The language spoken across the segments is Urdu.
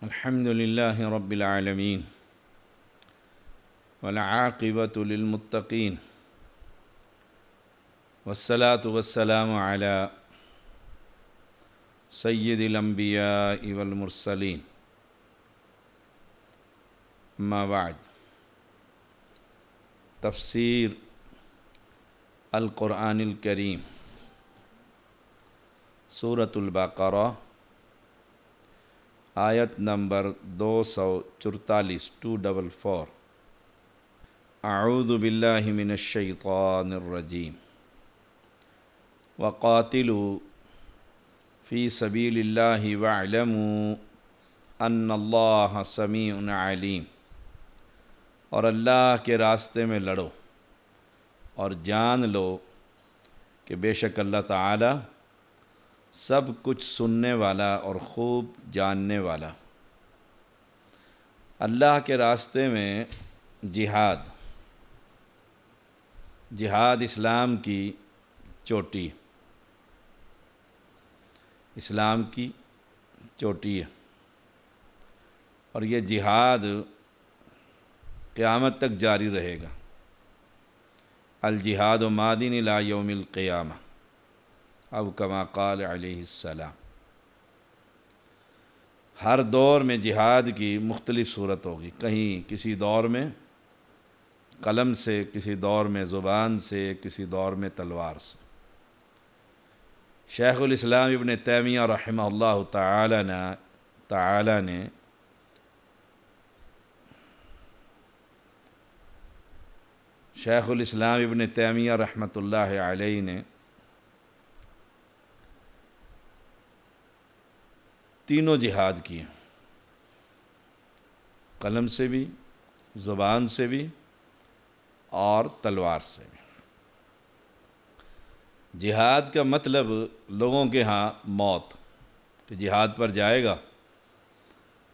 الحمد لله رب العالمين والعاقبة للمتقين والصلاة والسلام على سيد الأنبياء والمرسلين أما بعد تفسير القرآن الكريم سورة البقرہ آیت نمبر 244 244 اعوذ باللہ من الشیطان الرجیم وقاتلوا فی سبیل اللہ واعلموا ان اللہ سمیع علیم، اور اللہ کے راستے میں لڑو اور جان لو کہ بے شک اللہ تعالی سب کچھ سننے والا اور خوب جاننے والا۔ اللہ کے راستے میں جہاد اسلام کی چوٹی، اسلام کی چوٹی ہے، اور یہ جہاد قیامت تک جاری رہے گا۔ الجہاد مادن الی یوم القیامہ، اب کما قال علیہ السلام۔ ہر دور میں جہاد کی مختلف صورت ہوگی، کہیں کسی دور میں قلم سے، کسی دور میں زبان سے، کسی دور میں تلوار سے۔ شیخ الاسلام ابن تیمیہ رحمہ اللہ تعالی نے شیخ الاسلام ابن تیمیہ رحمۃ اللہ علیہ نے تینوں جہاد کیے، قلم سے بھی، زبان سے بھی اور تلوار سے بھی۔ جہاد کا مطلب لوگوں کے ہاں موت، کہ جہاد پر جائے گا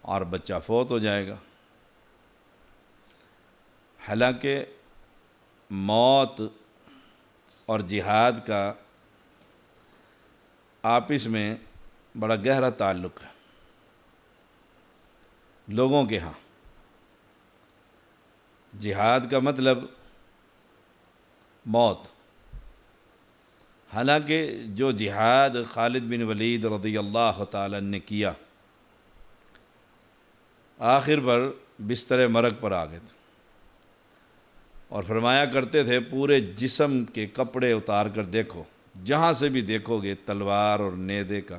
اور بچہ فوت ہو جائے گا۔ حالانکہ موت اور جہاد کا آپس میں بڑا گہرا تعلق ہے لوگوں کے ہاں۔ جہاد کا مطلب موت، حالانکہ جو جہاد خالد بن ولید رضی اللہ تعالی نے کیا، آخر پر بستر مرگ پر آ گئے تھے اور فرمایا کرتے تھے پورے جسم کے کپڑے اتار کر دیکھو، جہاں سے بھی دیکھو گے تلوار اور نیزے کا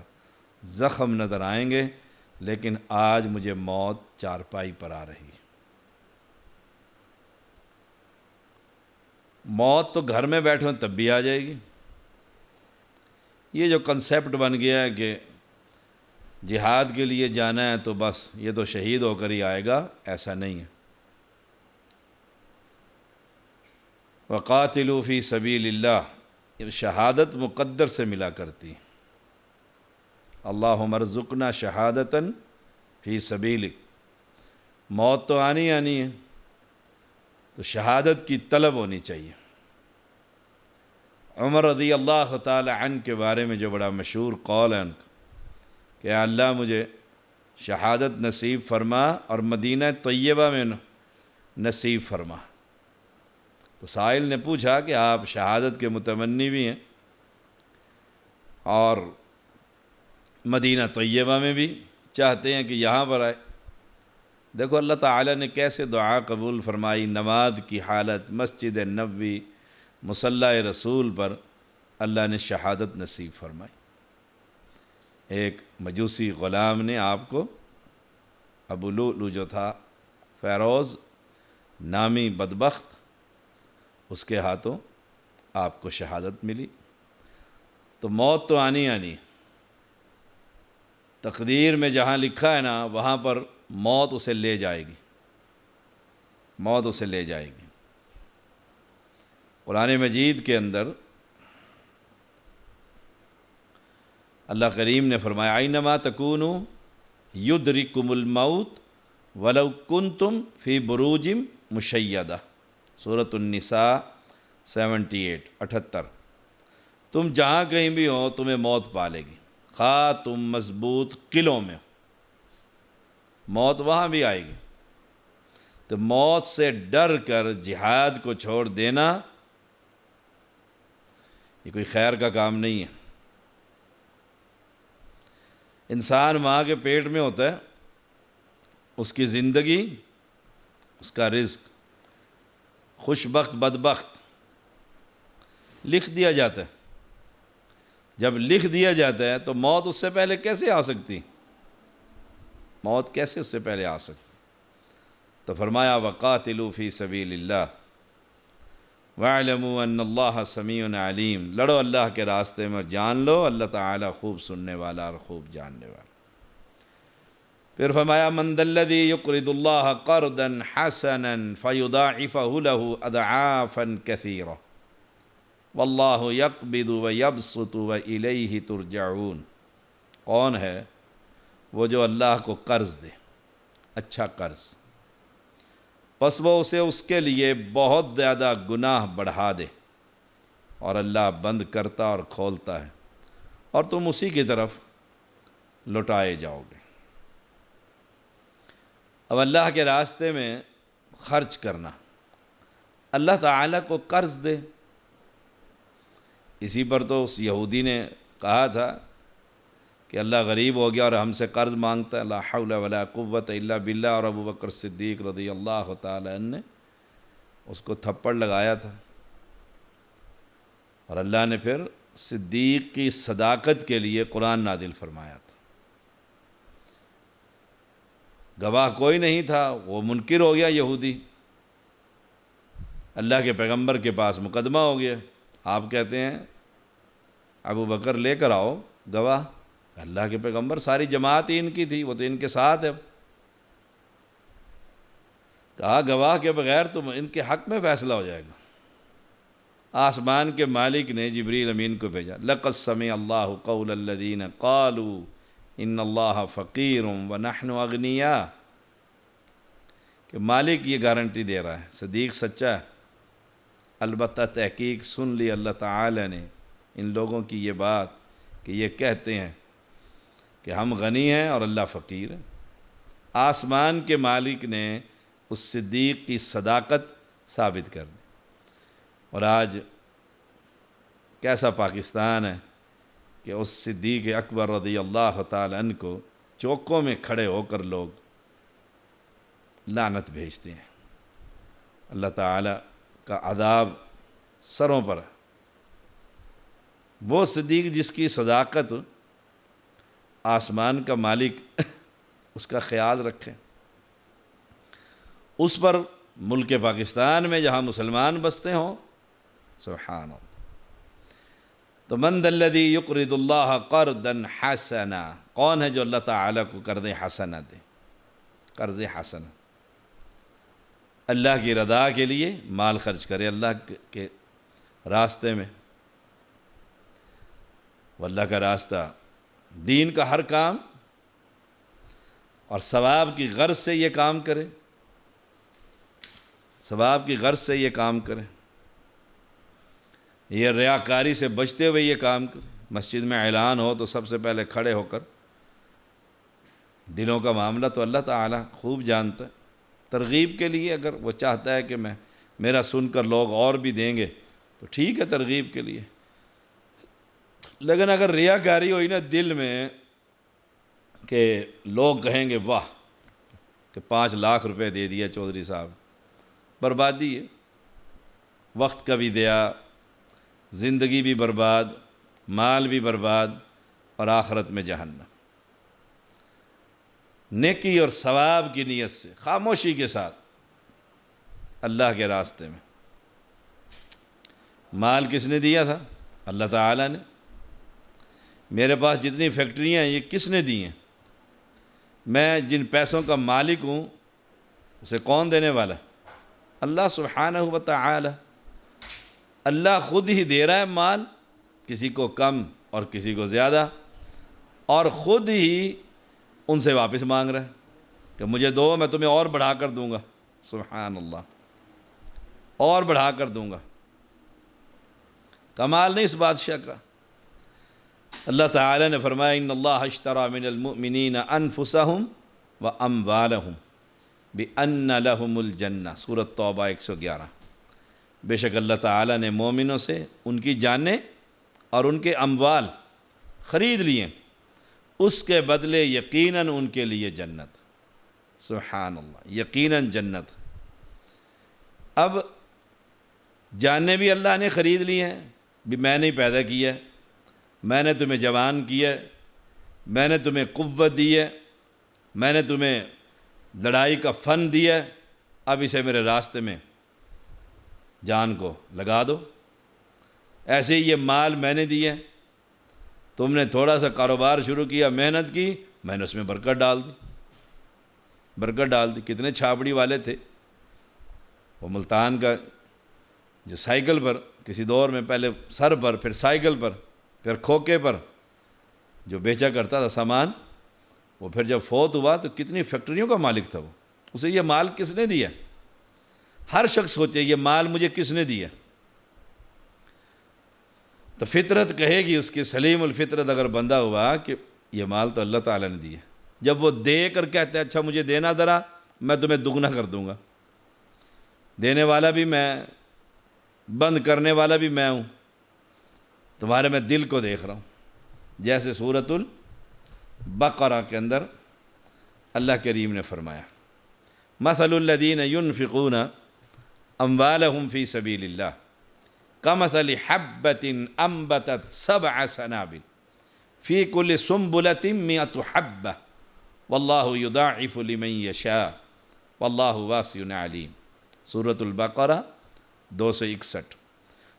زخم نظر آئیں گے، لیکن آج مجھے موت چارپائی پر آ رہی ہے۔ موت تو گھر میں بیٹھے ہوں تب بھی آ جائے گی۔ یہ جو کنسیپٹ بن گیا ہے کہ جہاد کے لیے جانا ہے تو بس یہ تو شہید ہو کر ہی آئے گا، ایسا نہیں ہے۔ وقاتلوا فی سبیل اللہ، شہادت مقدر سے ملا کرتی ہے۔ اللہم ارزقنا شہادتاً فی سبیلک، موت تو آنی ہے، تو شہادت کی طلب ہونی چاہیے۔ عمر رضی اللہ تعالی عنہ کے بارے میں جو بڑا مشہور قول ہے ان کا کہ اے اللہ مجھے شہادت نصیب فرما اور مدینہ طیبہ میں نصیب فرما۔ تو سائل نے پوچھا کہ آپ شہادت کے متمنی بھی ہیں اور مدینہ طیبہ میں بھی چاہتے ہیں کہ یہاں پر آئے؟ دیکھو اللہ تعالیٰ نے کیسے دعا قبول فرمائی۔ نماز کی حالت، مسجد نبوی، مصلی رسول پر اللہ نے شہادت نصیب فرمائی۔ ایک مجوسی غلام نے آپ کو، ابو لؤلؤ جو تھا، فیروز نامی بدبخت، اس کے ہاتھوں آپ کو شہادت ملی۔ تو موت تو آنی ہے، تقدیر میں جہاں لکھا ہے نا وہاں پر موت اسے لے جائے گی، موت اسے لے جائے گی۔ قرآن مجید کے اندر اللہ کریم نے فرمایا اینما تکونوا یدرککم الموت ولو کنتم فی بروج مشیدہ، سورۃ النساء 78۔ تم جہاں کہیں بھی ہو تمہیں موت پالے گی، خواہ تم مضبوط قلعوں میں ہو۔ موت وہاں بھی آئے گی۔ تو موت سے ڈر کر جہاد کو چھوڑ دینا یہ کوئی خیر کا کام نہیں ہے۔ انسان ماں کے پیٹ میں ہوتا ہے، اس کی زندگی، اس کا رزق، خوش بخت بدبخت لکھ دیا جاتا ہے۔ جب لکھ دیا جاتا ہے تو موت اس سے پہلے کیسے آ سکتی؟ موت کیسے اس سے پہلے آ سکتی؟ تو فرمایا وَقَاتِلُوا فِي سَبِيلِ اللَّهِ وَاعْلَمُوا أَنَّ اللَّهَ سَمِيعٌ عَلِيمٌ، لڑو اللہ کے راستے میں، جان لو اللہ تعالیٰ خوب سننے والا اور خوب جاننے والا۔ پھر فرمایا مَنْ ذَا الَّذِي يُقْرِضُ اللَّهَ قَرْضًا حَسَنًا فَيُضَاعِفَهُ لَهُ أَضْعَافًا كَثِيرَةً وَاللَّهُ يَقْبِضُ وَيَبْسُطُ وَإِلَيْهِ تُرْجَعُونَ۔ کون ہے وہ جو اللہ کو قرض دے، اچھا قرض، پس وہ اسے اس کے لیے بہت زیادہ گناہ بڑھا دے، اور اللہ بند کرتا اور کھولتا ہے، اور تم اسی کی طرف لوٹائے جاؤ گے۔ اب اللہ کے راستے میں خرچ کرنا، اللہ تعالیٰ کو قرض دے۔ اسی پر تو اس یہودی نے کہا تھا کہ اللہ غریب ہو گیا اور ہم سے قرض مانگتا ہے، لا حول ولا قوت الا باللہ، اور ابو بکر صدیق رضی اللہ تعالی عنہ نے اس کو تھپڑ لگایا تھا، اور اللہ نے پھر صدیق کی صداقت کے لیے قرآن نازل فرمایا تھا۔ گواہ کوئی نہیں تھا، وہ منکر ہو گیا یہودی، اللہ کے پیغمبر کے پاس مقدمہ ہو گیا۔ آپ کہتے ہیں ابو بکر لے کر آؤ گواہ، اللہ کے پیغمبر، ساری جماعت ہی ان کی تھی، وہ تو ان کے ساتھ ہے۔ کہا گواہ کے بغیر تو ان کے حق میں فیصلہ ہو جائے گا۔ آسمان کے مالک نے جبریل امین کو بھیجا، لَقَدْ سَمِعَ اللَّهُ قَوْلَ الَّذِينَ قَالُوا إِنَّ اللَّهَ فَقِيرٌ وَنَحْنُ أَغْنِيَاءُ، کہ مالک یہ گارنٹی دے رہا ہے صدیق سچا ہے۔ البتہ تحقیق سن لی اللہ تعالی نے ان لوگوں کی یہ بات کہ یہ کہتے ہیں کہ ہم غنی ہیں اور اللہ فقیر ہے۔ آسمان کے مالک نے اس صدیق کی صداقت ثابت کر دی، اور آج کیسا پاکستان ہے کہ اس صدیق اکبر رضی اللہ تعالی عنہ کو چوکوں میں کھڑے ہو کر لوگ لعنت بھیجتے ہیں۔ اللہ تعالی کا عذاب سروں پر ہے۔ وہ صدیق جس کی صداقت آسمان کا مالک اس کا خیال رکھے، اس پر ملک پاکستان میں جہاں مسلمان بستے ہوں، سبحان اللہ۔ تو من ذا الذی یقرض اللہ قرضا حسنا، کون ہے جو اللہ تعالیٰ کو قرض حسنہ دے؟ قرض حسنہ، اللہ کی رضا کے لیے مال خرچ کرے اللہ کے راستے میں۔ واللہ کا راستہ، دین کا ہر کام، اور ثواب کی غرض سے یہ کام کرے، ثواب کی غرض سے یہ کام کرے، یہ ریاکاری سے بچتے ہوئے یہ کام کرے۔ مسجد میں اعلان ہو تو سب سے پہلے کھڑے ہو کر، دلوں کا معاملہ تو اللہ تعالیٰ خوب جانتا ہے۔ ترغیب کے لیے اگر وہ چاہتا ہے کہ میرا سن کر لوگ اور بھی دیں گے تو ٹھیک ہے، ترغیب کے لیے۔ لیکن اگر ریاکاری ہوئی نا دل میں کہ لوگ کہیں گے واہ کہ 5 لاکھ روپے دے دیا چودھری صاحب، بربادی ہے، وقت کا بھی دیا، زندگی بھی برباد، مال بھی برباد، اور آخرت میں جہنم۔ نیکی اور ثواب کی نیت سے خاموشی کے ساتھ اللہ کے راستے میں۔ مال کس نے دیا تھا؟ اللہ تعالیٰ نے۔ میرے پاس جتنی فیکٹریاں ہیں یہ کس نے دی ہیں؟ میں جن پیسوں کا مالک ہوں اسے کون دینے والا؟ اللہ سبحانہ و تعالی۔ اللہ خود ہی دے رہا ہے مال، کسی کو کم اور کسی کو زیادہ، اور خود ہی ان سے واپس مانگ رہا ہے کہ مجھے دو، میں تمہیں اور بڑھا کر دوں گا۔ سبحان اللہ، اور بڑھا کر دوں گا۔ کمال نہیں اس بادشاہ کا۔ اللہ تعالی نے فرمایا ان اللہ اشتری من المؤمنین انفسهم وَأَمْوَالَهُمْ بِأَنَّ لَهُمُ الْجَنَّةَ سورۃ توبہ 111۔ بے شک اللہ تعالیٰ نے مومنوں سے ان کی جانیں اور ان کے اموال خرید لیے، اس کے بدلے یقیناً ان کے لیے جنت۔ سبحان اللہ، یقیناً جنت۔ اب جانیں بھی اللہ نے خرید لی ہیں، بھی میں نے پیدا کیا ہے، میں نے تمہیں جوان کیا ہے، میں نے تمہیں قوت دی ہے، میں نے تمہیں لڑائی کا فن دیا ہے، اب اسے میرے راستے میں جان کو لگا دو۔ ایسے ہی یہ مال میں نے دیا ہے، تم نے تھوڑا سا کاروبار شروع کیا، محنت کی، میں نے اس میں برکت ڈال دی، برکت ڈال دی۔ کتنے چھاپڑی والے تھے، وہ ملتان کا جو سائیکل پر کسی دور میں پہلے سر پر، پھر سائیکل پر، پھر کھوکے پر جو بیچا کرتا تھا سامان، وہ پھر جب فوت ہوا تو کتنی فیکٹریوں کا مالک تھا وہ۔ اسے یہ مال کس نے دیا؟ ہر شخص سوچے یہ مال مجھے کس نے دیا؟ تو فطرت کہے گی، اس کی سلیم الفطرت اگر بندہ ہوا، کہ یہ مال تو اللہ تعالیٰ نے دیا۔ جب وہ دے کر کہتے ہیں اچھا مجھے دینا ذرا، میں تمہیں دگنا کر دوں گا، دینے والا بھی میں، بند کرنے والا بھی میں ہوں، تمہارے میں دل کو دیکھ رہا ہوں۔ جیسے سورۃ البقرہ کے اندر اللہ کریم نے فرمایا، مثل الذین ينفقون اموالهم فی سبیل اللہ کمثل حبۃ انبتت 7 سنابل فی کل سنبلۃ 100 حبۃ واللہ یضاعف لمن یشاء واللہ واسع علیم۔ سورۃ البقرہ 261۔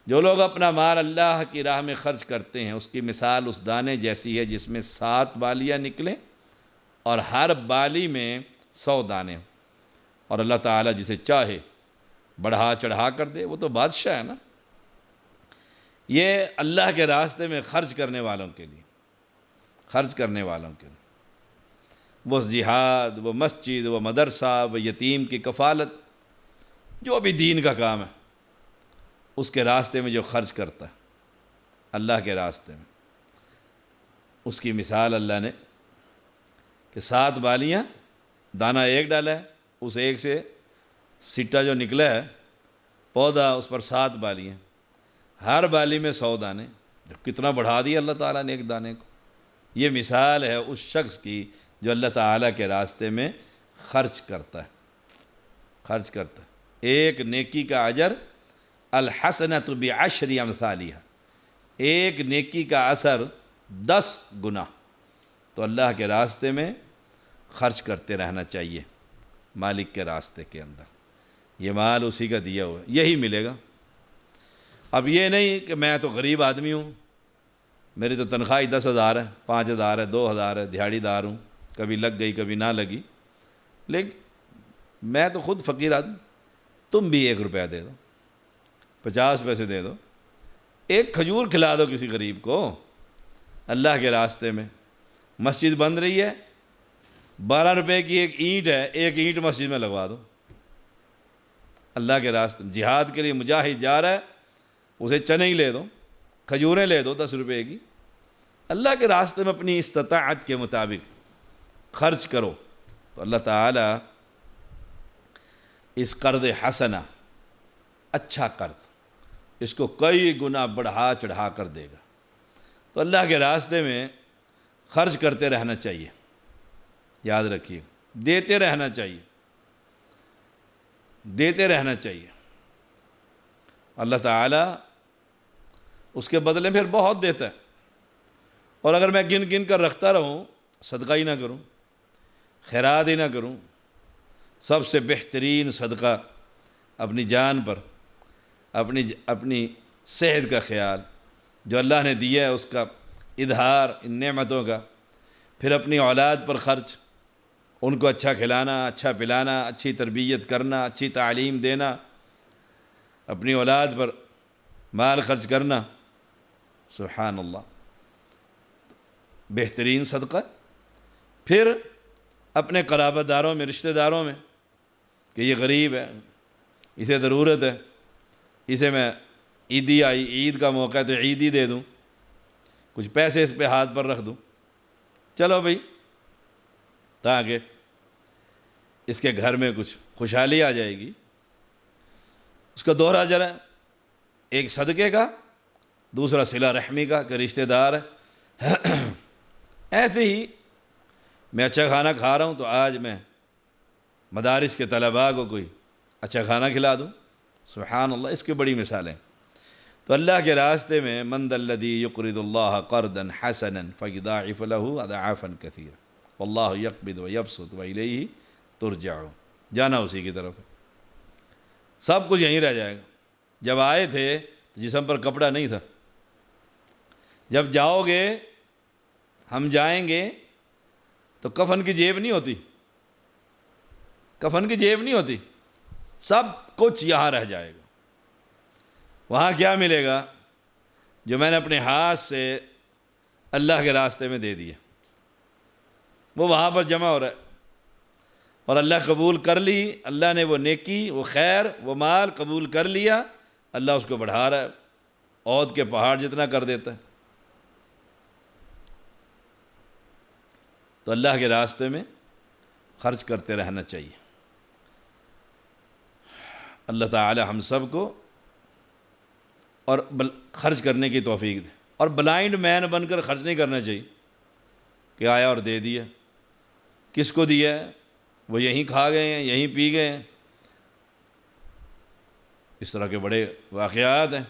جو لوگ اپنا مال اللہ کی راہ میں خرچ کرتے ہیں، اس کی مثال اس دانے جیسی ہے جس میں 7 بالیاں نکلیں اور ہر بالی میں 100 دانے، اور اللہ تعالیٰ جسے چاہے بڑھا چڑھا کر دے، وہ تو بادشاہ ہے نا۔ یہ اللہ کے راستے میں خرچ کرنے والوں کے لیے، خرچ کرنے والوں کے لیے، وہ جہاد، وہ مسجد، وہ مدرسہ، وہ یتیم کی کفالت، جو بھی دین کا کام ہے، اس کے راستے میں جو خرچ کرتا ہے اللہ کے راستے میں، اس کی مثال اللہ نے کہ 7 بالیاں، دانہ ایک ڈالا ہے، اس ایک سے سٹا جو نکلا ہے پودا، اس پر 7 بالیاں، ہر بالی میں 100 دانے، جب کتنا بڑھا دیا اللہ تعالیٰ نے ایک دانے کو۔ یہ مثال ہے اس شخص کی جو اللہ تعالیٰ کے راستے میں خرچ کرتا ہے، خرچ کرتا ہے۔ ایک نیکی کا اجر الحسنۃ بعشر امثالها، ایک نیکی کا اثر 10 گنا۔ تو اللہ کے راستے میں خرچ کرتے رہنا چاہیے، مالک کے راستے کے اندر۔ یہ مال اسی کا دیا ہوا ہے، یہی ملے گا۔ اب یہ نہیں کہ میں تو غریب آدمی ہوں، میری تو تنخواہ 10,000 ہے، 5,000 ہے، 2,000 ہے، دیہڑی دار ہوں، کبھی لگ گئی کبھی نہ لگی، لیکن میں تو خود فقیر آدمی، تم بھی 1 روپیہ دے دو، 50 پیسے دے دو، ایک کھجور کھلا دو کسی غریب کو اللہ کے راستے میں۔ مسجد بن رہی ہے، 12 روپے کی ایک اینٹ ہے، ایک اینٹ مسجد میں لگوا دو اللہ کے راستے میں۔ جہاد کے لیے مجاہد جا رہا ہے، اسے چنے ہی لے دو، کھجوریں لے دو 10 روپے کی، اللہ کے راستے میں اپنی استطاعت کے مطابق خرچ کرو، تو اللہ تعالیٰ اس قرض حسنہ، اچھا قرض، اس کو کئی گنا بڑھا چڑھا کر دے گا۔ تو اللہ کے راستے میں خرچ کرتے رہنا چاہیے، یاد رکھیے، دیتے رہنا چاہیے، دیتے رہنا چاہیے۔ اللہ تعالیٰ اس کے بدلے پھر بہت دیتا ہے۔ اور اگر میں گن گن کر رکھتا رہوں، صدقہ ہی نہ کروں، خیرات ہی نہ کروں، سب سے بہترین صدقہ اپنی جان پر، اپنی صحت کا خیال جو اللہ نے دیا ہے اس کا اظہار، ان نعمتوں کا، پھر اپنی اولاد پر خرچ، ان کو اچھا کھلانا، اچھا پلانا، اچھی تربیت کرنا، اچھی تعلیم دینا، اپنی اولاد پر مال خرچ کرنا، سبحان اللہ، بہترین صدقہ۔ پھر اپنے قرابت داروں میں، رشتہ داروں میں، کہ یہ غریب ہے، اسے ضرورت ہے، اسے میں عیدی آئی، عید کا موقع ہے تو عیدی دے دوں، کچھ پیسے اس پہ ہاتھ پر رکھ دوں، چلو بھائی، تاکہ اس کے گھر میں کچھ خوشحالی آ جائے گی، اس کا دوہرا اجر ہے، ایک صدقے کا، دوسرا صلہ رحمی کا کہ رشتہ دار ہے۔ ایسے ہی میں اچھا کھانا کھا رہا ہوں تو آج میں مدارس کے طلباء کو کوئی اچھا کھانا کھلا دوں، سبحان اللہ، اس کی بڑی مثالیں۔ تو اللہ کے راستے میں من ذا الذی یقرض اللہ قرضا حسنا فیضاعف له اضعافا کثیرا واللہ یقبض ویبسط والیہ ترجعون، جانا اسی کی طرف ہے، سب کچھ یہیں رہ جائے گا۔ جب آئے تھے تو جسم پر کپڑا نہیں تھا، جب جاؤ گے، ہم جائیں گے تو کفن کی جیب نہیں ہوتی، کفن کی جیب نہیں ہوتی، سب کچھ یہاں رہ جائے گا۔ وہاں کیا ملے گا؟ جو میں نے اپنے ہاتھ سے اللہ کے راستے میں دے دیا، وہ وہاں پر جمع ہو رہا ہے، اور اللہ قبول کر لی، اللہ نے وہ نیکی، وہ خیر، وہ مال قبول کر لیا، اللہ اس کو بڑھا رہا ہے، عہد کے پہاڑ جتنا کر دیتا ہے۔ تو اللہ کے راستے میں خرچ کرتے رہنا چاہیے۔ اللہ تعالی ہم سب کو اور خرچ کرنے کی توفیق دے، اور بلائنڈ مین بن کر خرچ نہیں کرنا چاہیے کہ آیا اور دے دیا، کس کو دیا ہے، وہ یہیں کھا گئے ہیں، یہیں پی گئے ہیں، اس طرح کے بڑے واقعات ہیں۔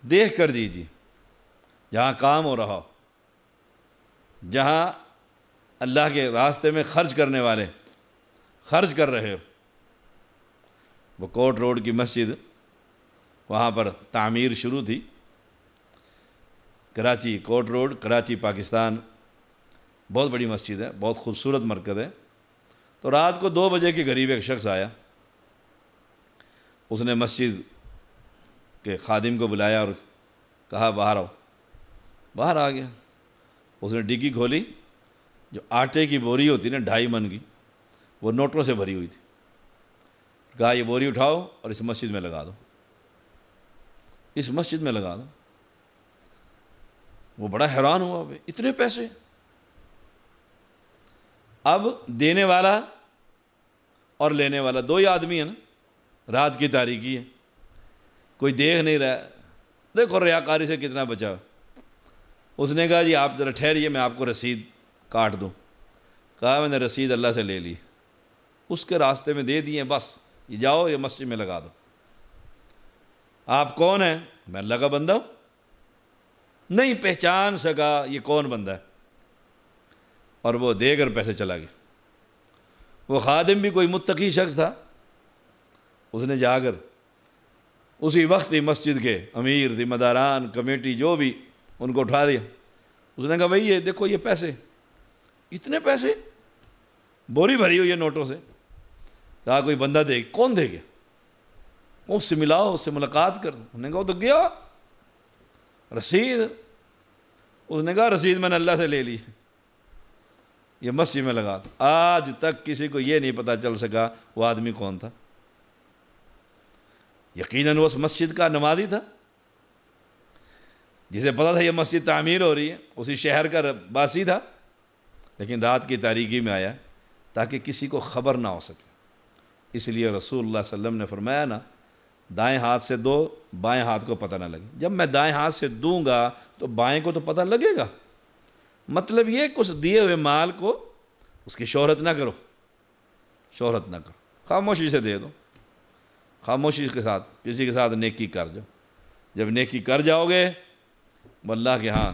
دیکھ کر دیجیے، جہاں کام ہو رہا ہو، جہاں اللہ کے راستے میں خرچ کرنے والے خرچ کر رہے ہو۔ وہ کوٹ روڈ کی مسجد، وہاں پر تعمیر شروع تھی، کراچی کوٹ روڈ، کراچی پاکستان، بہت بڑی مسجد ہے، بہت خوبصورت مرکز ہے۔ تو رات کو 2 بجے کے قریب ایک شخص آیا، اس نے مسجد کے خادم کو بلایا اور کہا باہر آؤ، باہر آ گیا۔ اس نے ڈگی کھولی، جو آٹے کی بوری ہوتی نا 2.5 من کی، وہ نوٹوں سے بھری ہوئی تھی، کہا یہ بوری اٹھاؤ اور اس مسجد میں لگا دو، اس مسجد میں لگا دو۔ وہ بڑا حیران ہوا، اتنے پیسے؟ اب دینے والا اور لینے والا 2 ہی آدمی ہیں نا، رات کی تاریکی ہے، کوئی دیکھ نہیں رہا، دیکھو ریاکاری سے کتنا بچا۔ اس نے کہا جی آپ ذرا ٹھہریے، میں آپ کو رسید کاٹ دوں۔ کہا میں نے رسید اللہ سے لے لی، اس کے راستے میں دے دیے، بس یہ جاؤ یہ مسجد میں لگا دو۔ آپ کون ہیں؟ میں اللہ کا بندہ ہوں۔ نہیں پہچان سکا یہ کون بندہ ہے، اور وہ دے کر پیسے چلا گیا۔ وہ خادم بھی کوئی متقی شخص تھا، اس نے جا کر اسی وقت ہی مسجد کے امیر، ذمہ داران، کمیٹی جو بھی، ان کو اٹھا دیا۔ اس نے کہا بھائی یہ دیکھو یہ پیسے، اتنے پیسے، بوری بھری ہوئی ہے نوٹوں سے۔ کہا کوئی بندہ دے، کون دے گیا؟ اس سے ملاؤ، اس سے ملاقات کر۔ انہوں نے کہا تو گیا، رسید؟ اس نے کہا رسید میں نے اللہ سے لے لی، یہ مسجد میں لگا دو۔ آج تک کسی کو یہ نہیں پتہ چل سکا وہ آدمی کون تھا۔ یقیناً وہ اس مسجد کا نمازی تھا، جسے پتہ تھا یہ مسجد تعمیر ہو رہی ہے، اسی شہر کا باسی تھا، لیکن رات کی تاریکی میں آیا تاکہ کسی کو خبر نہ ہو سکے۔ اس لیے رسول اللہ صلی اللہ علیہ وسلم نے فرمایا نا، دائیں ہاتھ سے دو، بائیں ہاتھ کو پتہ نہ لگے۔ جب میں دائیں ہاتھ سے دوں گا تو بائیں کو تو پتہ لگے گا۔ مطلب یہ کچھ دیے ہوئے مال کو اس کی شہرت نہ کرو، شہرت نہ کرو، خاموشی سے دے دو، خاموشی کے ساتھ کسی کے ساتھ نیکی کر جاؤ۔ جب نیکی کر جاؤ گے وہ اللہ کے ہاں،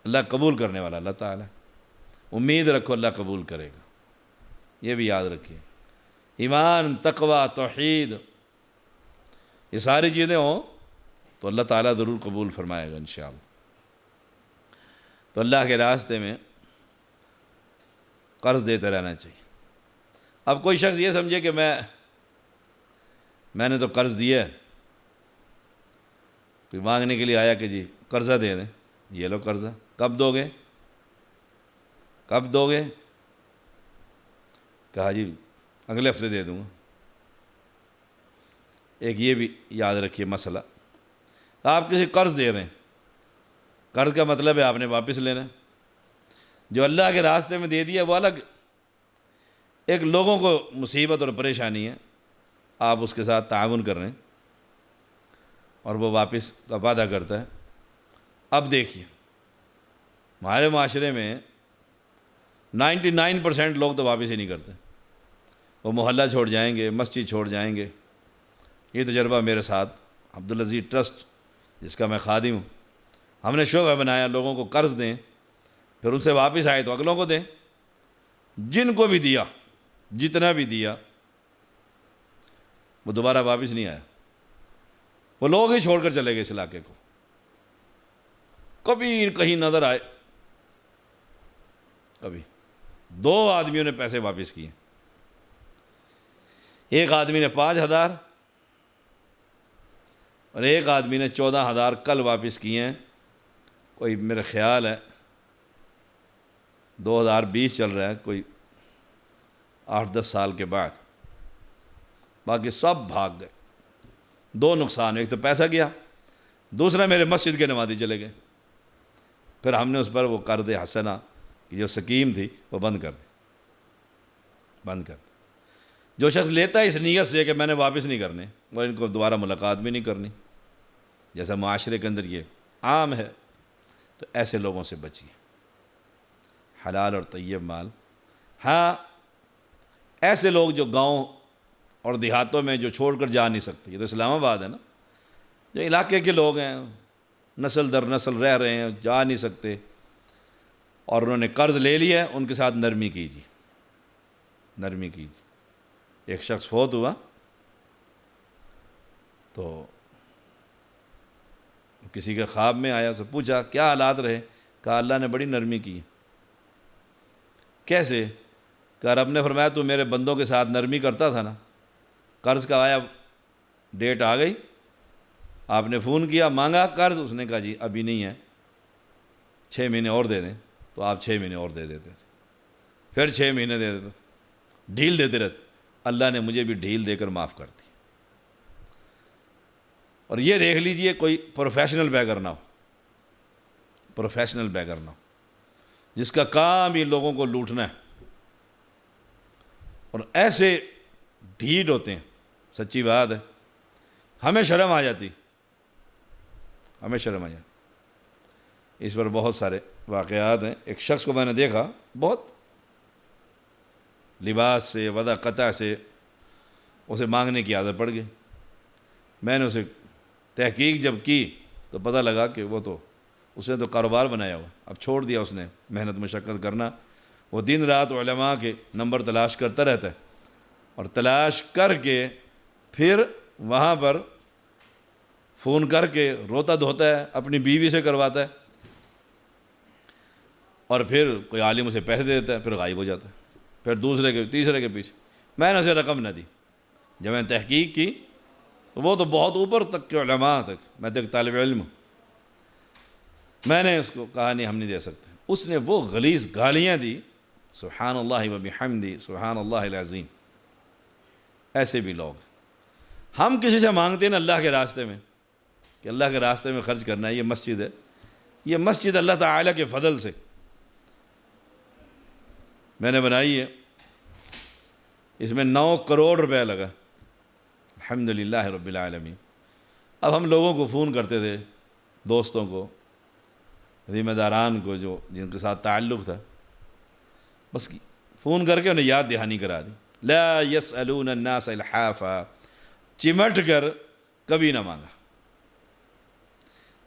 اللہ قبول کرنے والا اللہ تعالیٰ، امید رکھو اللہ قبول کرے گا۔ یہ بھی یاد رکھیے، ایمان، تقوی، توحید، یہ ساری چیزیں ہوں تو اللہ تعالیٰ ضرور قبول فرمائے گا انشاءاللہ۔ تو اللہ کے راستے میں قرض دیتے رہنا چاہیے۔ اب کوئی شخص یہ سمجھے کہ میں نے تو قرض دیا ہے، کوئی مانگنے کے لیے آیا کہ جی قرضہ دے دیں، یہ لو قرضہ، کب دو گے؟ کب دو گے؟ کہا جی اگلے ہفتے دے دوں گا۔ ایک یہ بھی یاد رکھیے مسئلہ، آپ کسی قرض دے رہے ہیں، قرض کا مطلب ہے آپ نے واپس لینا ہے۔ جو اللہ کے راستے میں دے دیا وہ الگ، ایک لوگوں کو مصیبت اور پریشانی ہے، آپ اس کے ساتھ تعاون کر رہے ہیں اور وہ واپس کا وعدہ کرتا ہے۔ اب دیکھیے ہمارے معاشرے میں 99% لوگ تو واپس ہی نہیں کرتے، وہ محلہ چھوڑ جائیں گے، مسجد چھوڑ جائیں گے۔ یہ تجربہ میرے ساتھ عبدالعزیز ٹرسٹ جس کا میں خادم ہوں، ہم نے شعبہ بنایا لوگوں کو قرض دیں، پھر ان سے واپس آئے تو اگلوں کو دیں۔ جن کو بھی دیا، جتنا بھی دیا، وہ دوبارہ واپس نہیں آیا، وہ لوگ ہی چھوڑ کر چلے گئے اس علاقے کو۔ کبھی کہیں نظر آئے، کبھی 2 آدمیوں نے پیسے واپس کیے، ایک آدمی نے 5,000 اور ایک آدمی نے 14,000 کل واپس کیے ہیں۔ کوئی میرا خیال ہے 2020 چل رہا ہے، کوئی 8-10 سال کے بعد، باقی سب بھاگ گئے۔ 2 نقصان، ایک تو پیسہ گیا، دوسرا میرے مسجد کے نمازی چلے گئے۔ پھر ہم نے اس پر وہ قرض حسنہ کی جو سکیم تھی وہ بند کر دی۔ جو شخص لیتا ہے اس نیت سے کہ میں نے واپس نہیں کرنے، وہ ان کو دوبارہ ملاقات بھی نہیں کرنی، جیسا معاشرے کے اندر یہ عام ہے، تو ایسے لوگوں سے بچیے۔ حلال اور طیب مال۔ ہاں، ایسے لوگ جو گاؤں اور دیہاتوں میں جو چھوڑ کر جا نہیں سکتے، یہ تو اسلام آباد ہے نا، جو علاقے کے لوگ ہیں، نسل در نسل رہ رہے ہیں، جا نہیں سکتے، اور انہوں نے قرض لے لیا ہے، ان کے ساتھ نرمی کیجیے، نرمی کیجیے۔ ایک شخص فوت ہوا تو کسی کے خواب میں آیا، اسے پوچھا کیا حالات رہے؟ کہا اللہ نے بڑی نرمی کی۔ کیسے؟ کہ رب نے فرمایا تو میرے بندوں کے ساتھ نرمی کرتا تھا نا، قرض کا آیا، ڈیٹ آ گئی، آپ نے فون کیا، مانگا قرض، اس نے کہا جی ابھی نہیں ہے، 6 مہینے اور دے دیں، تو آپ 6 مہینے اور دے دیتے تھے، پھر 6 مہینے دے دیتے، ڈھیل دیتے رہتے۔ اللہ نے مجھے بھی ڈھیل دے کر معاف کر دی۔ اور یہ دیکھ لیجئے کوئی پروفیشنل بیگر نہ ہو، پروفیشنل بیگر نہ ہو، جس کا کام ہی لوگوں کو لوٹنا ہے، اور ایسے ڈھیٹ ہوتے ہیں، سچی بات ہے، ہمیں شرم آ جاتی، ہمیں شرم آ جاتی۔ اس پر بہت سارے واقعات ہیں۔ ایک شخص کو میں نے دیکھا، بہت لباس سے، وضع قطع سے اسے مانگنے کی عادت پڑ گئی۔ میں نے اسے تحقیق جب کی تو پتہ لگا کہ اس نے تو کاروبار بنایا ہوا، اب چھوڑ دیا اس نے محنت مشقت کرنا۔ وہ دن رات علماء کے نمبر تلاش کرتا رہتا ہے، اور تلاش کر کے پھر وہاں پر فون کر کے روتا دھوتا ہے، اپنی بیوی سے کرواتا ہے، اور پھر کوئی عالم اسے پیسے دے دیتا ہے، پھر غائب ہو جاتا ہے، پھر دوسرے کے تیسرے کے پیچھے۔ میں نے اسے رقم نہ دی، جب میں نے تحقیق کی تو وہ تو بہت اوپر تک کے علماء تک، میں تو ایک طالب علم ہوں، میں نے اس کو کہا نہیں ہم نہیں دے سکتے۔ اس نے وہ غلیظ گالیاں دی، سبحان اللہ و بحمدہ، سبحان اللہ العظیم۔ ایسے بھی لوگ، ہم کسی سے مانگتے ہیں نا اللہ کے راستے میں، کہ اللہ کے راستے میں خرچ کرنا ہے، یہ مسجد ہے، یہ مسجد اللہ تعالیٰ کے فضل سے میں نے بنائی ہے، اس میں 9 کروڑ روپے لگا، الحمدللہ رب العالمین۔ اب ہم لوگوں کو فون کرتے تھے، دوستوں کو، ذمہ داران کو، جو جن کے ساتھ تعلق تھا، بس فون کر کے انہیں یاد دہانی کرا دی، لا یسألون الناس الحافا، چمٹ کر کبھی نہ مانگا۔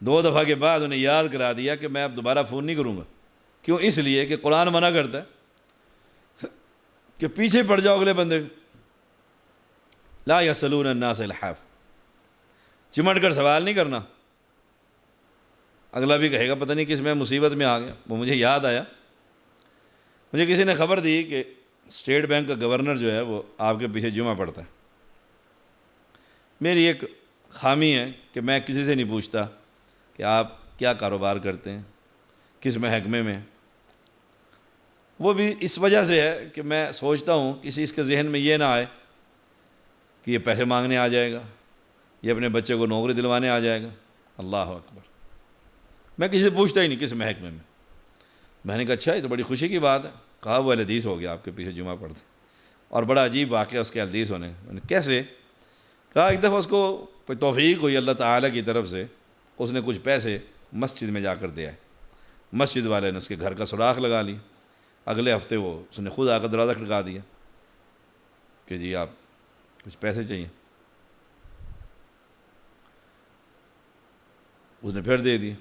2 دفعہ کے بعد انہیں یاد کرا دیا کہ میں اب دوبارہ فون نہیں کروں گا۔ کیوں؟ اس لیے کہ قرآن منع کرتا ہے کہ پیچھے پڑ جاؤ اگلے بندے، لا یسألون الناس الحافا، چمٹ کر سوال نہیں کرنا۔ اگلا بھی کہے گا پتہ نہیں کس میں مصیبت میں آ گیا۔ وہ مجھے یاد آیا، مجھے کسی نے خبر دی کہ اسٹیٹ بینک کا گورنر جو ہے وہ آپ کے پیچھے جمعہ پڑھتا ہے۔ میری ایک خامی ہے کہ میں کسی سے نہیں پوچھتا کہ آپ کیا کاروبار کرتے ہیں، کس محکمے میں۔ وہ بھی اس وجہ سے ہے کہ میں سوچتا ہوں کسی اس کے ذہن میں یہ نہ آئے کہ یہ پیسے مانگنے آ جائے گا، یہ اپنے بچے کو نوکری دلوانے آ جائے گا۔ اللہ اکبر، میں کسی سے پوچھتا ہی نہیں کس محکمے میں۔ میں نے کہا اچھا، یہ تو بڑی خوشی کی بات ہے۔ کہا وہ اہل حدیث ہو گیا، آپ کے پیچھے جمعہ پڑھتے۔ اور بڑا عجیب واقعہ اس کے حدیث ہونے کیسے کہا ایک دفعہ اس کو کوئی توفیق ہوئی اللہ تعالیٰ کی طرف سے، اس نے کچھ پیسے مسجد میں جا کر دیا ہے، مسجد والے نے اس کے گھر کا سوراخ لگا لی، اگلے ہفتے اس نے خود آ کر دروازہ کھٹکا دیا کہ جی آپ کچھ پیسے چاہیے، اس نے پھر دے دیے،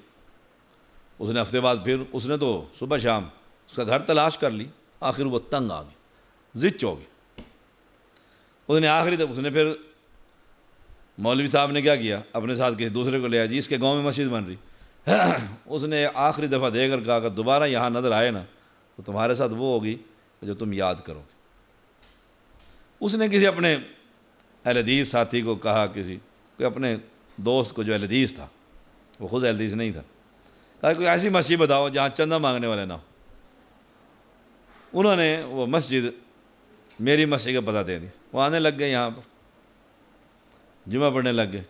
اس نے ہفتے بعد پھر، اس نے تو صبح شام اس کا گھر تلاش کر لی، آخر وہ تنگ آ گئی، زچ ہو گئی، اس نے آخری اس نے پھر مولوی صاحب نے کیا کیا، اپنے ساتھ کسی دوسرے کو لے آیا، جی اس کے گاؤں میں مسجد بن رہی، اس نے آخری دفعہ دے کر کہا اگر دوبارہ یہاں نظر آئے نا تو تمہارے ساتھ وہ ہوگی جو تم یاد کرو گے۔ اس نے کسی اپنے اہل حدیث ساتھی کو کہا، کوئی اپنے دوست کو جو اہل حدیث تھا، وہ خود اہل حدیث نہیں تھا، کہا کوئی ایسی مسجد بتاؤ جہاں چندہ مانگنے والے نہ ہو۔ انہوں نے وہ مسجد میری مسجد کا پتہ دے دیا، وہ آنے لگ گئے، یہاں پر جمعہ پڑھنے لگ گئے،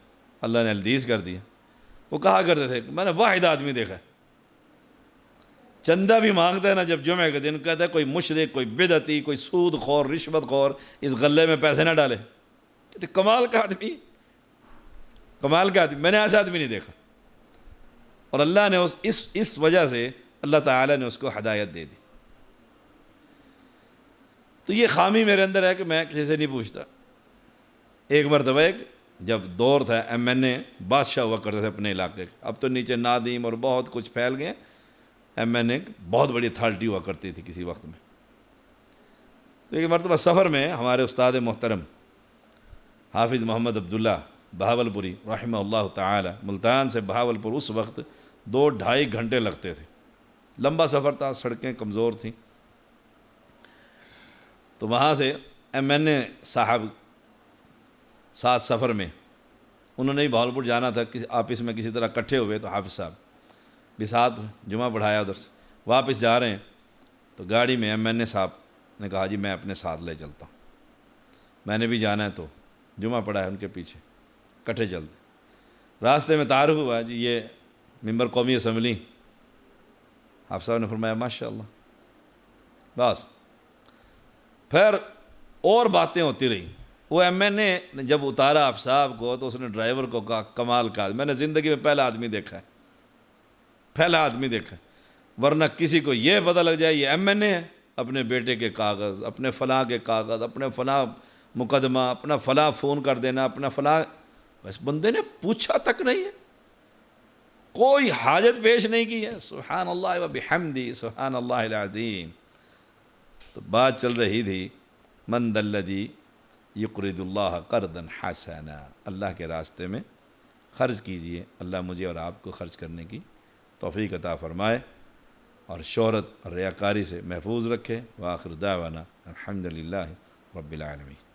اللہ نے حدیث کر دیا۔ وہ کہا کرتے تھے میں نے واحد آدمی دیکھا ہے چندہ بھی مانگتا ہے نا جب جمعہ کے دن، کہتا ہے کوئی مشرک، کوئی بدعتی، کوئی سود خور، رشوت خور اس غلے میں پیسے نہ ڈالے۔ کہتے کمال کا آدمی، کمال کا آدمی، میں نے ایسا آدمی نہیں دیکھا۔ اور اللہ نے اس وجہ سے اللہ تعالیٰ نے اس کو ہدایت دے دی۔ تو یہ خامی میرے اندر ہے کہ میں کسی سے نہیں پوچھتا۔ ایک مرتبہ جب دور تھا ایم این اے بادشاہ ہوا کرتے تھے اپنے علاقے کے، اب تو نیچے نادیم اور بہت کچھ پھیل گئے، ایم این اے بہت بڑی اتھارٹی ہوا کرتی تھی کسی وقت میں۔ تو ایک مرتبہ سفر میں ہمارے استاد محترم حافظ محمد عبداللہ بہاولپوری رحمہ اللہ تعالی، ملتان سے بہاولپور اس وقت 2-2.5 گھنٹے لگتے تھے، لمبا سفر تھا، سڑکیں کمزور تھیں۔ تو وہاں سے ایم این اے صاحب ساتھ سفر میں، انہوں نے بہاولپور جانا تھا، کسی آفس میں کسی طرح اکٹھے ہوئے، تو حافظ صاحب بھی ساتھ جمعہ پڑھایا، ادھر سے واپس جا رہے ہیں تو گاڑی میں ایم این اے صاحب نے کہا جی میں اپنے ساتھ لے چلتا ہوں، میں نے بھی جانا ہے، تو جمعہ پڑھا ہے ان کے پیچھے، کٹھے چلتے۔ راستے میں تعارف ہوا جی یہ ممبر قومی اسمبلی، حافظ صاحب نے فرمایا ماشاء اللہ، بس پھر اور باتیں ہوتی رہی۔ وہ ایم این اے نے جب اتارا آپ صاحب کو تو اس نے ڈرائیور کو کہا کمال کا، میں نے زندگی میں پہلا آدمی دیکھا ہے، پہلا آدمی دیکھا ہے، ورنہ کسی کو یہ پتہ لگ جائے یہ ایم این اے ہے، اپنے بیٹے کے کاغذ، اپنے فلاں کے کاغذ، اپنے فلاں مقدمہ، اپنا فلاں فون کر دینا، اپنا فلاں، بس بندے نے پوچھا تک نہیں ہے، کوئی حاجت پیش نہیں کی ہے۔ سبحان اللہ و بحمدہ، سبحان اللہ العظیم۔ تو بات چل رہی تھی من ذا الذی یقرض اللہ قرضا حسنا، اللہ کے راستے میں خرچ کیجئے، اللہ مجھے اور آپ کو خرچ کرنے کی توفیق عطا فرمائے اور شہرت اور ریاکاری سے محفوظ رکھے۔ وآخر دعوانا الحمدللہ رب العالمین۔